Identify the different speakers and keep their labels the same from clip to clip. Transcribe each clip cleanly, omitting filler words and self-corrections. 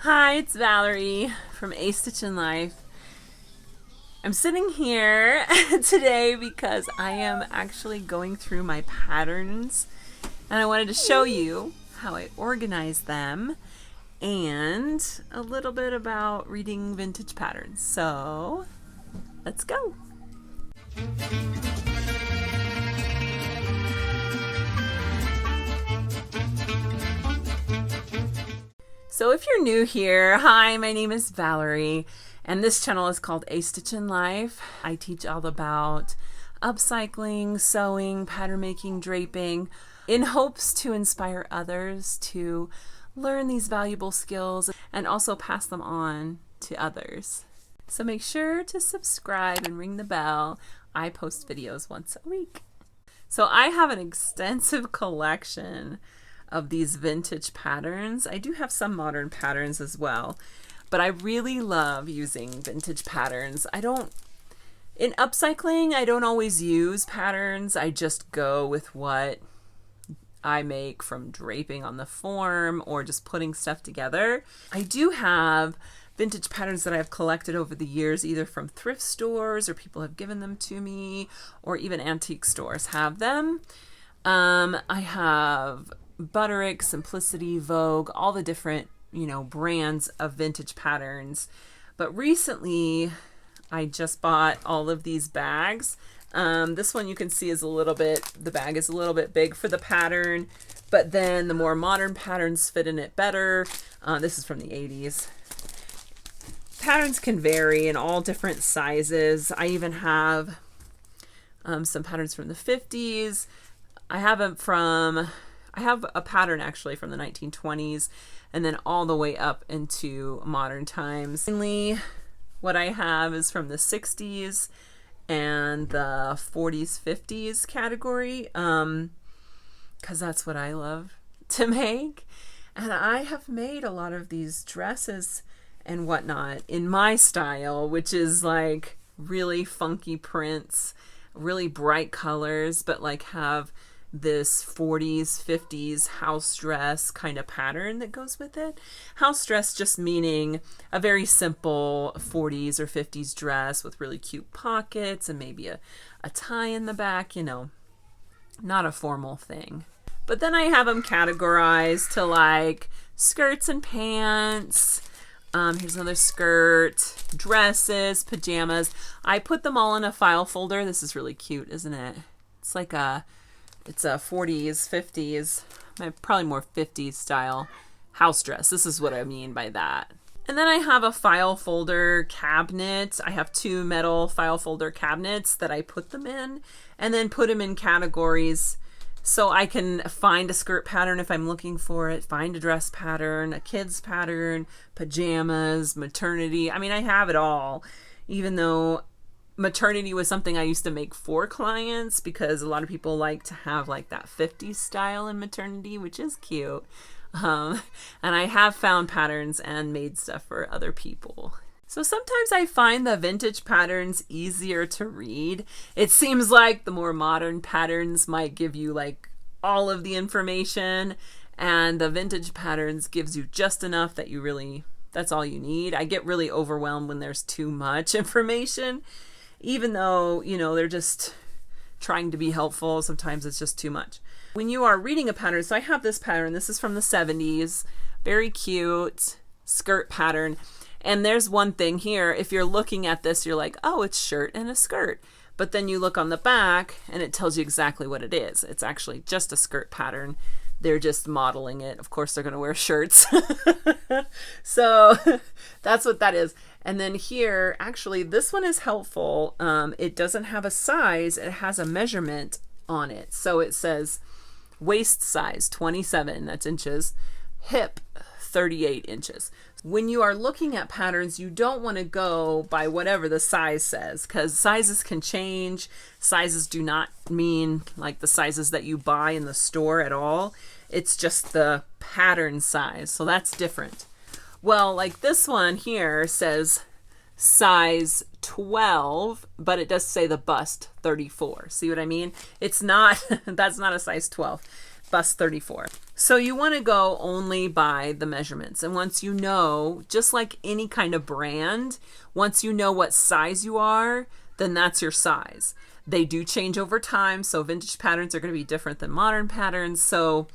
Speaker 1: Hi, it's Valerie from A Stitch in Life. I'm sitting here today because I am actually going through my patterns and I wanted to show you how I organize them and a little bit about reading vintage patterns. So let's go. So if you're new here, hi, my name is Valerie, and this channel is called A Stitch in Life. I teach all about upcycling, sewing, pattern making, draping, in hopes to inspire others to learn these valuable skills and also pass them on to others. So make sure to subscribe and ring the bell. I post videos once a week. So I have an extensive collection of these vintage patterns. I do have some modern patterns as well, but I really love using vintage patterns. In upcycling, I don't always use patterns. I just go with what I make from draping on the form or just putting stuff together. I do have vintage patterns that I've collected over the years, either from thrift stores or people have given them to me, or even antique stores have them. I have Butterick, Simplicity, Vogue, all the different, brands of vintage patterns. But recently, I just bought all of these bags. This one you can see is the bag is a little bit big for the pattern, but then the more modern patterns fit in it better. This is from the 80s. Patterns can vary in all different sizes. I even have some patterns from the 50s. I have a pattern actually from the 1920s and then all the way up into modern times. Mainly what I have is from the 60s and the 40s, 50s category, because that's what I love to make. And I have made a lot of these dresses and whatnot in my style, which is like really funky prints, really bright colors, but like have this 40s, 50s house dress kind of pattern that goes with it. House dress just meaning a very simple 40s or 50s dress with really cute pockets and maybe a tie in the back, not a formal thing. But then I have them categorized to like skirts and pants. Here's another skirt, dresses, pajamas. I put them all in a file folder. This is really cute, isn't it? It's a 40s, 50s, probably more 50s style house dress. This is what I mean by that. And then I have a file folder cabinet. I have two metal file folder cabinets that I put them in and then put them in categories so I can find a skirt pattern if I'm looking for it, find a dress pattern, a kid's pattern, pajamas, maternity. I have it all, even though maternity was something I used to make for clients because a lot of people like to have like that 50s style in maternity, which is cute. And I have found patterns and made stuff for other people. So sometimes I find the vintage patterns easier to read. It seems like the more modern patterns might give you like all of the information, and the vintage patterns gives you just enough that that's all you need. I get really overwhelmed when there's too much information. Even though, they're just trying to be helpful, sometimes it's just too much. When you are reading a pattern, so I have this pattern, this is from the 70s, very cute skirt pattern. And there's one thing here, if you're looking at this, you're like, oh, it's shirt and a skirt. But then you look on the back and it tells you exactly what it is. It's actually just a skirt pattern. They're just modeling it. Of course, they're going to wear shirts. So that's what that is. And then here, actually, this one is helpful. It doesn't have a size. It has a measurement on it. So it says waist size, 27, that's inches, hip, 38 inches. When you are looking at patterns, you don't want to go by whatever the size says because sizes can change. Sizes do not mean like the sizes that you buy in the store at all. It's just the pattern size. So that's different. Well, like this one here says size 12, but it does say the bust 34. See what I mean? It's not, that's not a size 12. bust 34. So you want to go only by the measurements. And once you know, just like any kind of brand, once you know what size you are, then that's your size. They do change over time. So vintage patterns are going to be different than modern patterns. So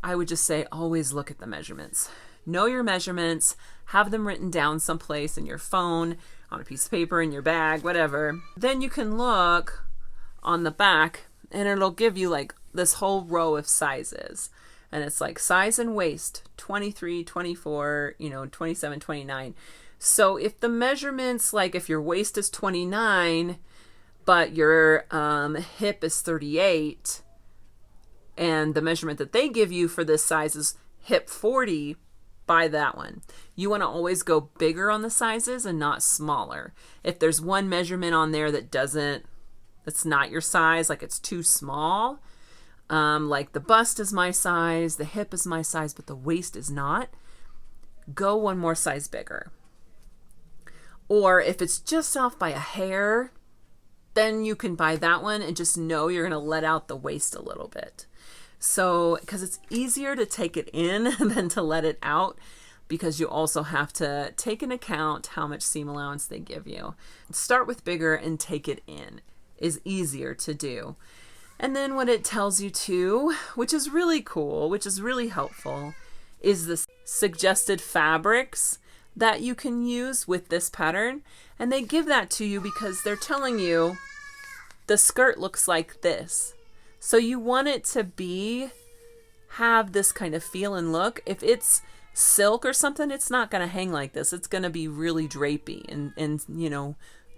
Speaker 1: I would just say always look at the measurements. Know your measurements, have them written down someplace in your phone, on a piece of paper, in your bag, whatever. Then you can look on the back and it'll give you like this whole row of sizes. And it's like size and waist, 23, 24, 27, 29. So if the measurements, like if your waist is 29, but your hip is 38, and the measurement that they give you for this size is hip 40, buy that one. You want to always go bigger on the sizes and not smaller. If there's one measurement on there that's not your size, like it's too small, like the bust is my size, the hip is my size, but the waist is not, go one more size bigger. Or if it's just off by a hair, then you can buy that one and just know you're going to let out the waist a little bit. So, because it's easier to take it in than to let it out, because you also have to take into account how much seam allowance they give you. Start with bigger and take it in is easier to do. And then what it tells you too, which is really cool, which is really helpful, is the suggested fabrics that you can use with this pattern. And they give that to you because they're telling you the skirt looks like this. So you want it to have this kind of feel and look. If it's silk or something, it's not going to hang like this. It's going to be really drapey and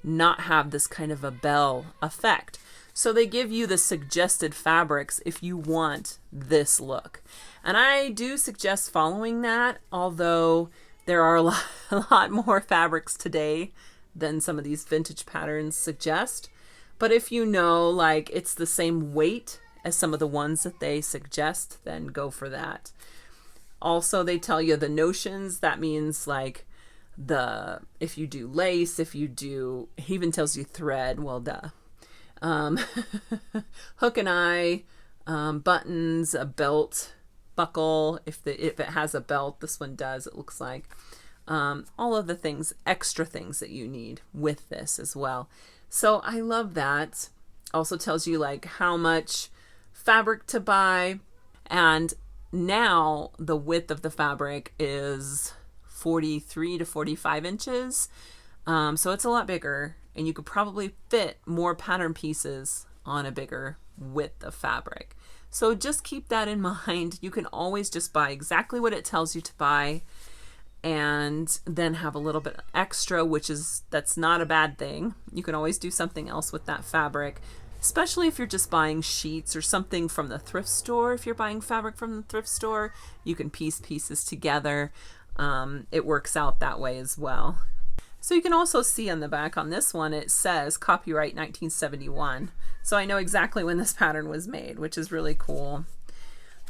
Speaker 1: not have this kind of a bell effect. So they give you the suggested fabrics if you want this look. And I do suggest following that, although there are a lot more fabrics today than some of these vintage patterns suggest. But if you know, like, it's the same weight as some of the ones that they suggest, then go for that. Also, they tell you the notions. That means like if you do lace, he even tells you thread, well, duh. Hook and eye, buttons, a belt, buckle, if it has a belt, this one does, it looks like. All of the things, extra things that you need with this as well. So I love that. Also tells you like how much fabric to buy. And now the width of the fabric is 43 to 45 inches. So it's a lot bigger, and you could probably fit more pattern pieces on a bigger width of fabric. So just keep that in mind. You can always just buy exactly what it tells you to buy, and then have a little bit extra, that's not a bad thing. You can always do something else with that fabric, especially if you're just buying sheets or something from the thrift store. If you're buying fabric from the thrift store, you can piece pieces together. It works out that way as well. So you can also see on the back on this one, it says copyright 1971. So I know exactly when this pattern was made, which is really cool.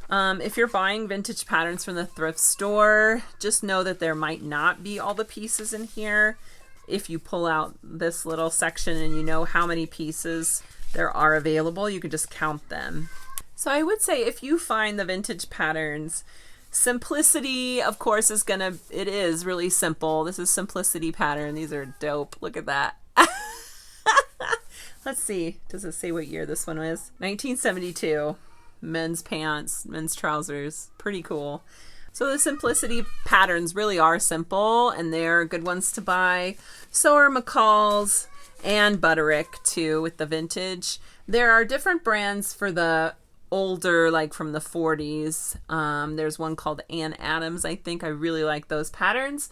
Speaker 1: If you're buying vintage patterns from the thrift store, just know that there might not be all the pieces in here. If you pull out this little section and you know how many pieces there are available, you can just count them. So I would say if you find the vintage patterns, simplicity, of course, it is really simple. This is simplicity pattern. These are dope. Look at that. Let's see. Does it say what year this one was? 1972. Men's pants, men's trousers. Pretty cool. So the simplicity patterns really are simple, and they're good ones to buy. So are McCall's and Butterick too with the vintage. There are different brands for the older, like from the 40s. There's one called Ann Adams, I think. I really like those patterns.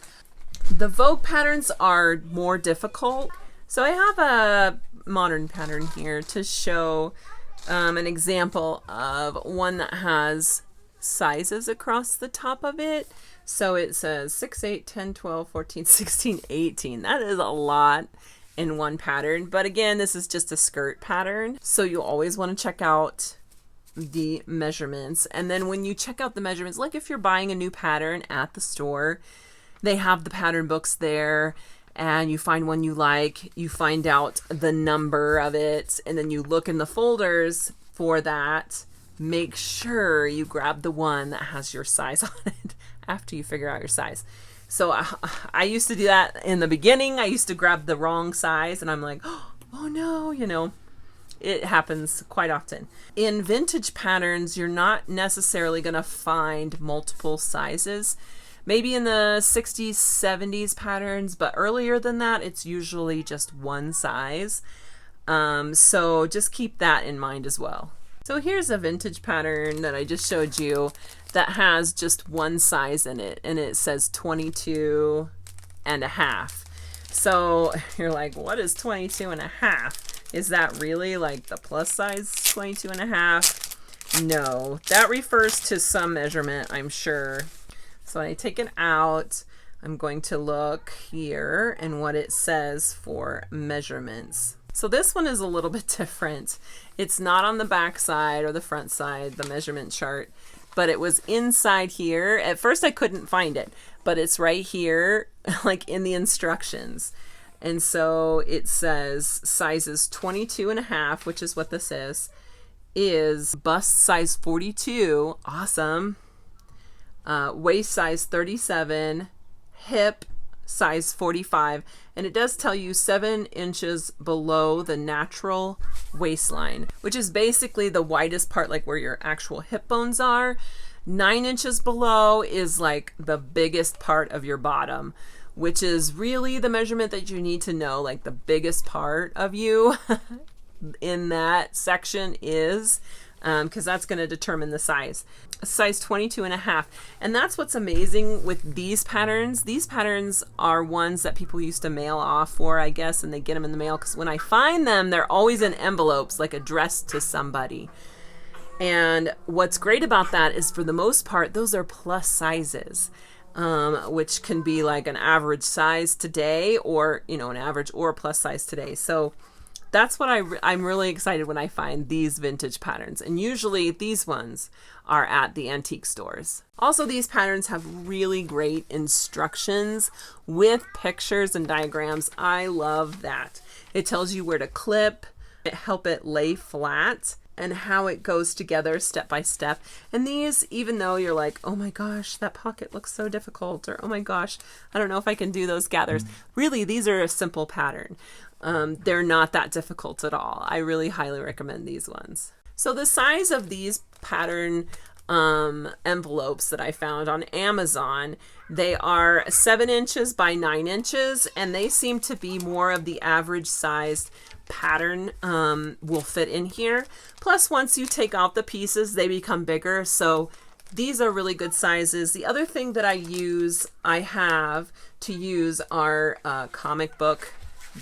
Speaker 1: The Vogue patterns are more difficult. So I have a modern pattern here to show an example of one that has sizes across the top of it. So it says 6, 8, 10, 12, 14, 16, 18. That is a lot in one pattern. But again, this is just a skirt pattern. So you always want to check out the measurements. And then when you check out the measurements, like if you're buying a new pattern at the store, they have the pattern books there, and you find one you like, you find out the number of it, and then you look in the folders for that make sure you grab the one that has your size on it after you figure out your size. So I used to do that in the beginning. I used to grab the wrong size and I'm like, oh no, you know, it happens quite often. In vintage patterns, you're not necessarily going to find multiple sizes. Maybe in the 60s, 70s patterns, but earlier than that, it's usually just one size. So just keep that in mind as well. So here's a vintage pattern that I just showed you that has just one size in it, and it says 22 and a half. So you're like, what is 22 and a half? Is that really like the plus size 22 and a half? No, that refers to some measurement, I'm sure. So when I take it out, I'm going to look here and what it says for measurements. So this one is a little bit different. It's not on the back side or the front side, the measurement chart, but it was inside here. At first I couldn't find it, but it's right here, like in the instructions. And so it says sizes 22 and a half, which is what this is bust size 42, awesome, waist size 37, hip size 45, and it does tell you 7 inches below the natural waistline, which is basically the widest part, like where your actual hip bones are. 9 inches below is like the biggest part of your bottom, which is really the measurement that you need to know, like the biggest part of you in that section is, because that's going to determine the size. Size 22 and a half. And that's what's amazing with these patterns. These patterns are ones that people used to mail off for, I guess, and they get them in the mail, because when I find them, they're always in envelopes, like addressed to somebody. And what's great about that is, for the most part, those are plus sizes, which can be like an average size today, or, you know, an average or plus size today. So that's what I'm really excited when I find these vintage patterns. And usually these ones are at the antique stores. Also, these patterns have really great instructions with pictures and diagrams. I love that. It tells you where to clip, help it lay flat, and how it goes together step by step. And these, even though you're like, oh my gosh, that pocket looks so difficult, or oh my gosh, I don't know if I can do those gathers. Really, these are a simple pattern. They're not that difficult at all. I really highly recommend these ones. So the size of these pattern envelopes that I found on Amazon, they are 7 inches by 9 inches, and they seem to be more of the average sized pattern will fit in here. Plus, once you take out the pieces, they become bigger. So these are really good sizes. The other thing that I have to use are comic book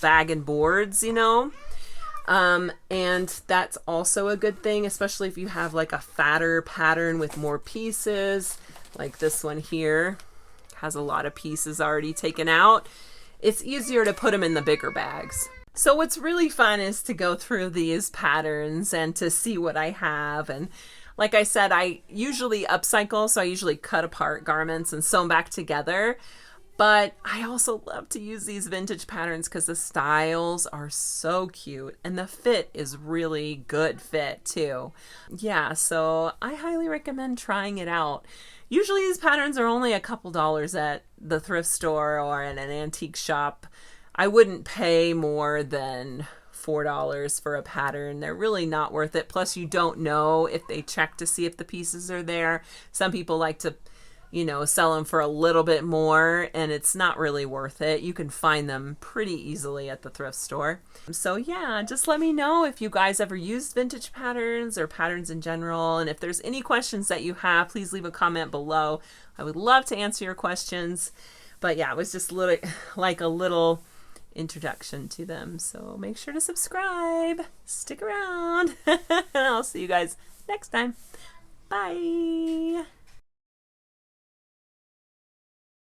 Speaker 1: bag and boards, you know. And that's also a good thing, especially if you have like a fatter pattern with more pieces, like this one here has a lot of pieces already taken out. It's easier to put them in the bigger bags. So what's really fun is to go through these patterns and to see what I have. And like I said, I usually upcycle, so I usually cut apart garments and sew them back together. But I also love to use these vintage patterns because the styles are so cute and the fit is really good fit too. Yeah, so I highly recommend trying it out. Usually these patterns are only a couple dollars at the thrift store or in an antique shop. I wouldn't pay more than $4 for a pattern. They're really not worth it. Plus, you don't know if they check to see if the pieces are there. Some people like to, you know, sell them for a little bit more, and it's not really worth it. You can find them pretty easily at the thrift store. So yeah, just let me know if you guys ever used vintage patterns or patterns in general. And if there's any questions that you have, please leave a comment below. I would love to answer your questions. But yeah, it was just like a little introduction to them. So make sure to subscribe. Stick around. And I'll see you guys next time. Bye.